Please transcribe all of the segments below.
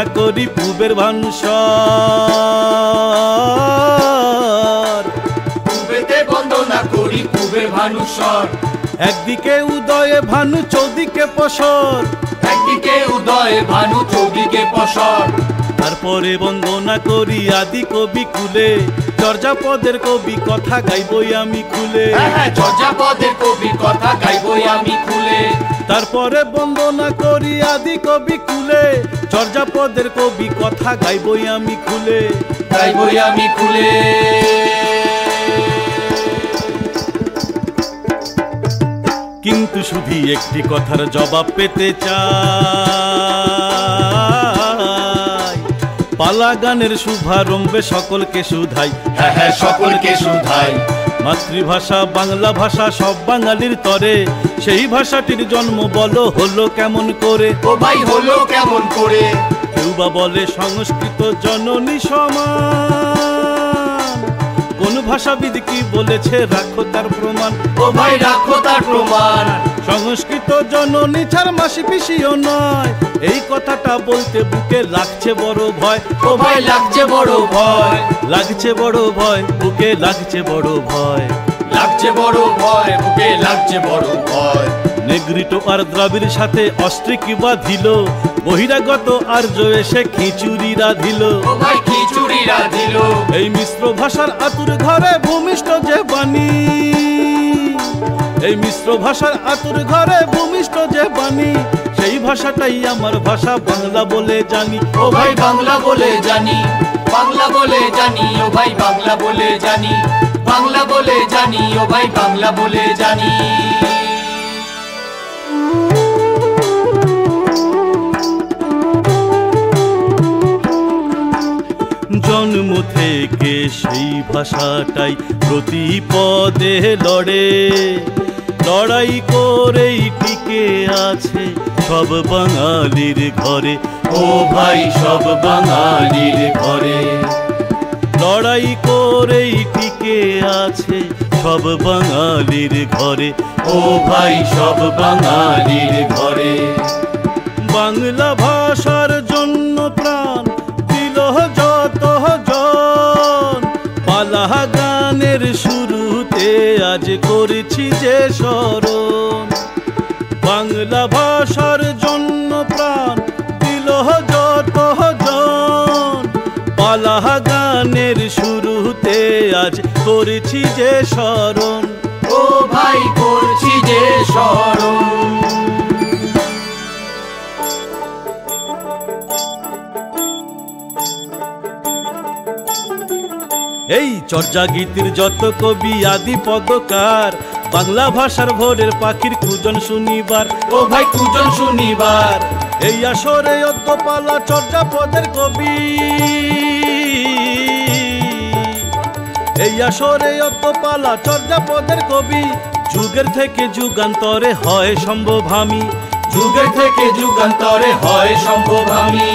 বন্দনা করি পূবের ভানুষর, পূবেতে বন্দনা করি পূবের ভানুষর। একদিকে উদয়ে ভানু চৌদিকে পসর, একদিকে উদয়ে ভানু চৌদিকে পসর। তারপরে বন্দনা করি আদি কবি কুলে, চর্যাপদের কবি কথা গাইবই আমি খুলে। চর্যাপদের কবি কথা গাইবই আমি খুলে। তারপরে বন্দনা করি আদি কবি কুলে, চর্যাপদের কবি কথা গাইবই আমি খুলে, গাইবই আমি খুলে। কিন্তু শুধু একটি কথার জবাব পেতে চাই, পালা গানের শুভারম্ভে সকলকে শুধাই। হ্যাঁ সকলকে শুধাই। মাতৃভাষা বাংলা ভাষা সব বাঙালির তরে, সেই ভাষাটির জন্ম বলো হলো কেমন করে? ও ভাই হলো কেমন করে? কেউ বা বলে সংস্কৃত জননী সমান, কোন ভাষাবিদ কি বলেছে রাখো তার প্রমাণ। ও ভাই রাখো তার প্রমাণ। সংস্কৃত জননী ছাড় মাসি পিসিও নয়, এই কথাটা বলতে বুকে লাগছে বড় ভয়। ও ভাই লাগছে বড় ভয়। লাগছে বড় ভয়, বুকে লাগছে বড় ভয়। লাগছে বড় ভয়, বুকে লাগছে বড় ভয়। নেগ্রিটো আর দ্রাবিড় সাথে অস্ট্রিক বাঁধিল, বহিরাগত আর্য এসে খিচুড়ি রাধিল। ও ভাই খিচুড়ি রাধিল। এই মিশ্র ভাষার আতুর ঘরে ভূমিষ্ঠ যে বাণী, এই মিশ্র ভাষার আতুর ঘরে ভূমিষ্ঠ যে বাণী, সেই ভাষাটাই আমার ভাষা বাংলা বলে জানি। ও ভাই বাংলা বলে জানি, বাংলা বলে জানি। ও ভাই বাংলা বলে জানি, বাংলা বলে জানি। ও ভাই বাংলা বলে জানি। জন্ম থেকে সেই ভাষাটাই প্রতি পদে লড়ে, লড়াই করেই টিকে আছে সব বাঙালির ঘরে। ও ভাই সব বাঙালির ঘরে। লড়াই করেই টিকে আছে সব বাঙালির ঘরে। ও ভাই সব বাঙালির ঘরে। বাংলা ভাষার জন্য প্রাণ দিল যত জন, পালা গানের শুরুতে আজ করেছি যে স্মরণ। বাংলা ভাষার জন্য প্রাণ দিল যত জন, পালা গানের শুরুতে আজ করেছি যে স্মরণ। ও ভাই করছি যে স্মরণ। এই চর্যা গীতির যত কবি আদি পদকার, বাংলা ভাষার ভোরের পাখির কুজন শুনিবার। ও ভাই কুজন শুনিবার। এই আসরে অদ্যপালা চর্যাপদের কবি, এই আসরে অদ্যপালা চর্যাপদের কবি, যুগের থেকে যুগান্তরে হয় সম্ভব আমি। যুগের থেকে যুগান্তরে হয় সম্ভব আমি।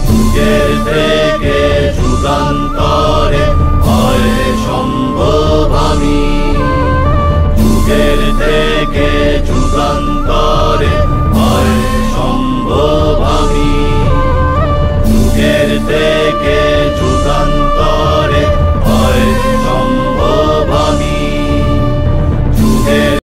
থেকে